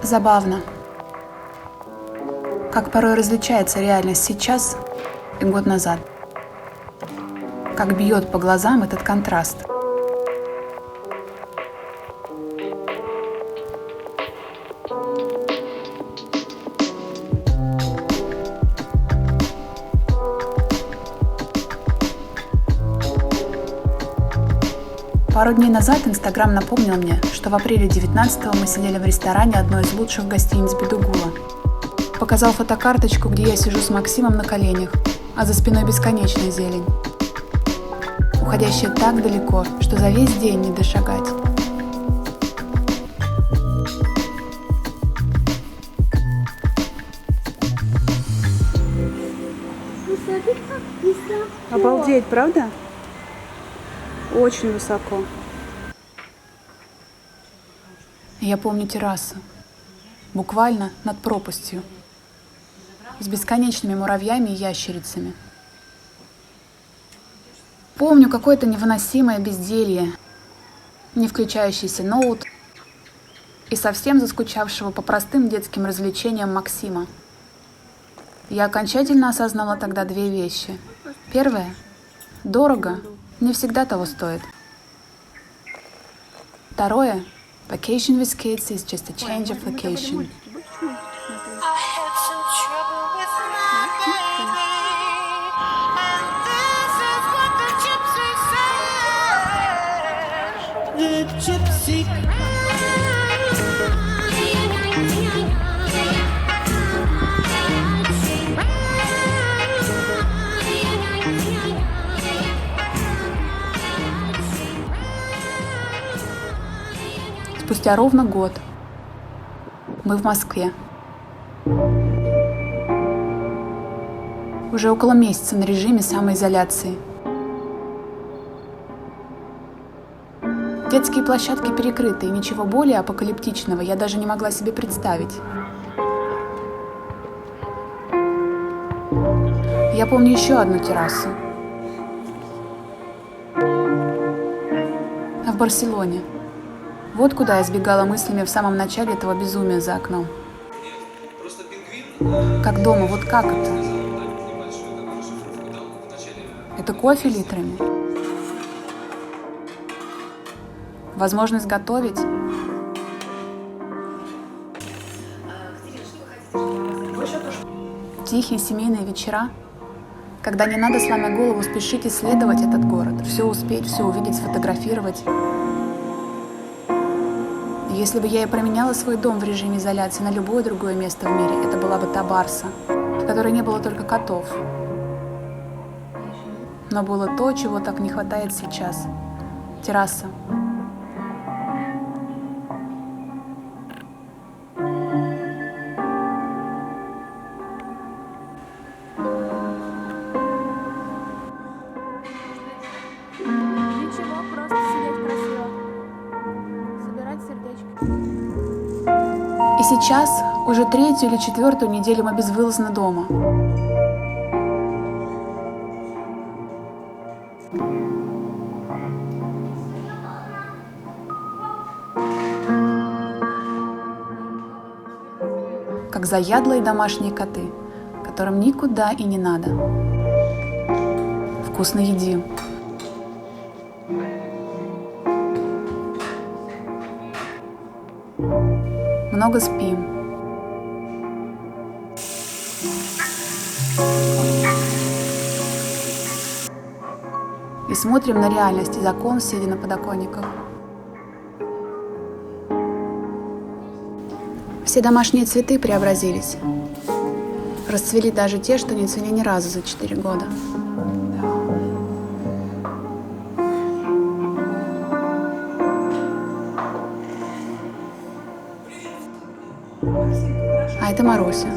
Забавно, как порой различается реальность сейчас и год назад. Как бьет по глазам этот контраст. Пару дней назад Инстаграм напомнил мне, что в апреле 19-го мы сидели в ресторане одной из лучших гостиниц Бедугула. Показал фотокарточку, где я сижу с Максимом на коленях, а за спиной бесконечная зелень, уходящая так далеко, что за весь день не дошагать. Обалдеть, правда? Очень высоко. Я помню террасу, буквально над пропастью, с бесконечными муравьями и ящерицами. Помню какое-то невыносимое безделье, не включающийся ноут и совсем заскучавшего по простым детским развлечениям Максима. Я окончательно осознала тогда две вещи. Первое – дорого не всегда того стоит. Второе – vacation with kids is just a change of location. Спустя ровно год мы в Москве. Уже около месяца на режиме самоизоляции. Детские площадки перекрыты, и ничего более апокалиптичного я даже не могла себе представить. Я помню еще одну террасу. В Барселоне. Вот куда я сбегала мыслями в самом начале этого безумия за окном. Как дома, вот как это? Это кофе литрами? Возможность готовить? Тихие семейные вечера, когда не надо, сломя голову, спешить исследовать этот город, все успеть, все увидеть, сфотографировать. Если бы я и променяла свой дом в режиме изоляции на любое другое место в мире, это была бы та Барса, в которой не было только котов. Но было то, чего так не хватает сейчас. Терраса. Ничего, просто сидеть красиво. Собирать сердечки. И сейчас уже третью или четвертую неделю мы безвылазно дома. Как заядлые домашние коты, которым никуда и не надо. Вкусно едим. Много спим. И смотрим на реальность и закон, сидя на подоконниках. Все домашние цветы преобразились. Расцвели даже те, что не цвели ни разу за 4 года. А это Маруся,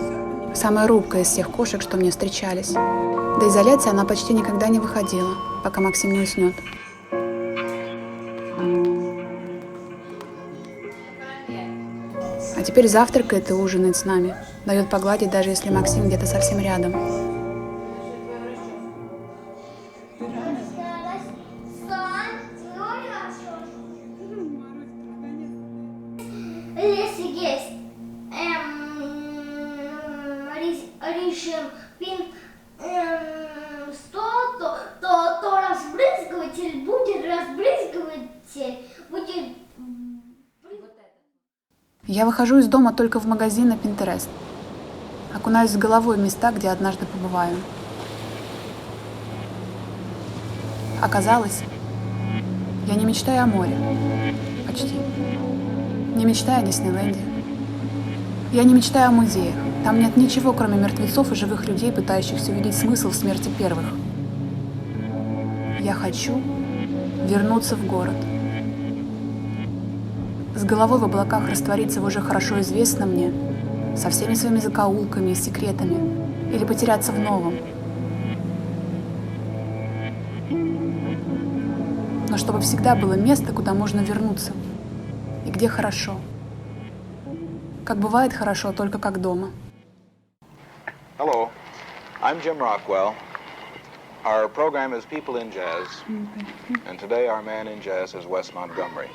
самая робкая из всех кошек, что мне встречались. До изоляции она почти никогда не выходила, пока Максим не уснет. А теперь завтракает и ужинает с нами, дает погладить, даже если Максим где-то совсем рядом. Я выхожу из дома только в магазин на Pinterest. Окунаюсь с головой в места, где однажды побываю. Оказалось, я не мечтаю о море. Почти. Не мечтаю о Диснейленде. Я не мечтаю о музеях. Там нет ничего, кроме мертвецов и живых людей, пытающихся увидеть смысл в смерти первых. Я хочу вернуться в город. С головой в облаках раствориться в уже хорошо известном мне, со всеми своими закоулками и секретами, или потеряться в новом. Но чтобы всегда было место, куда можно вернуться, и где хорошо. Как бывает хорошо, только как дома. Hello, I'm Jim Rockwell. Our program is People in Jazz, and today our man in jazz is Wes Montgomery.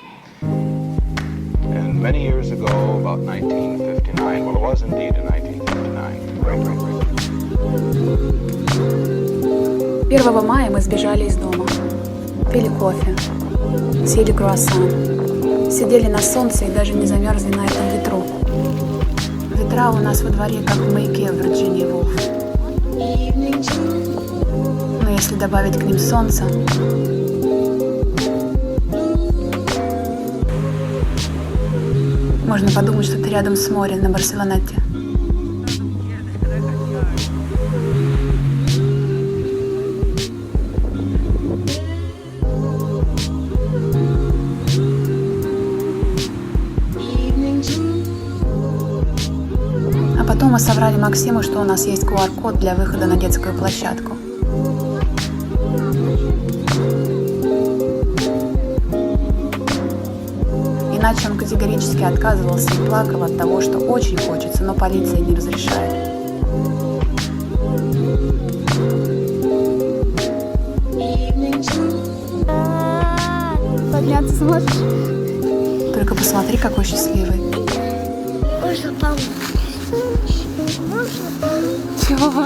And many years ago, about 1959, well, it was indeed in 1959. 1 мая мы сбежали из дома. Пили кофе, съели круассан, сидели на солнце и даже не замерзли на этом ветру. Ветра у нас во дворе, как в маяке в Вирджинии Вулф. Но если добавить к ним солнце, можно подумать, что ты рядом с морем на Барселонете. А потом мы соврали Максиму, что у нас есть QR-код для выхода на детскую площадку. Иначе он категорически отказывался и плакал от того, что очень хочется, но полиция не разрешает. Подняться сможешь? Только посмотри, какой счастливый. Можно помочь? Можно помочь? Чего?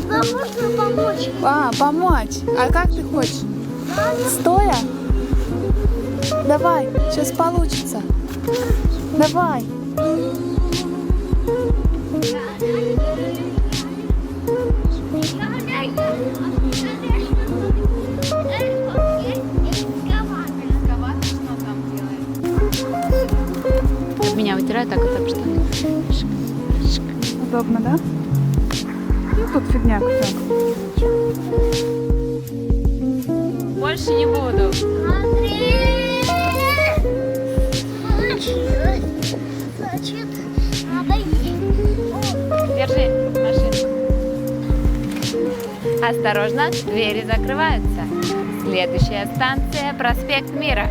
Да, можно помочь? Помочь? А как ты хочешь? Стоя? Давай, сейчас получится. Давай. Об меня вытираю так вот об штаны. Удобно, да? Ну, тут фигня все. Больше не буду. Держи машинку. Осторожно, двери закрываются. Следующая станция — Проспект Мира.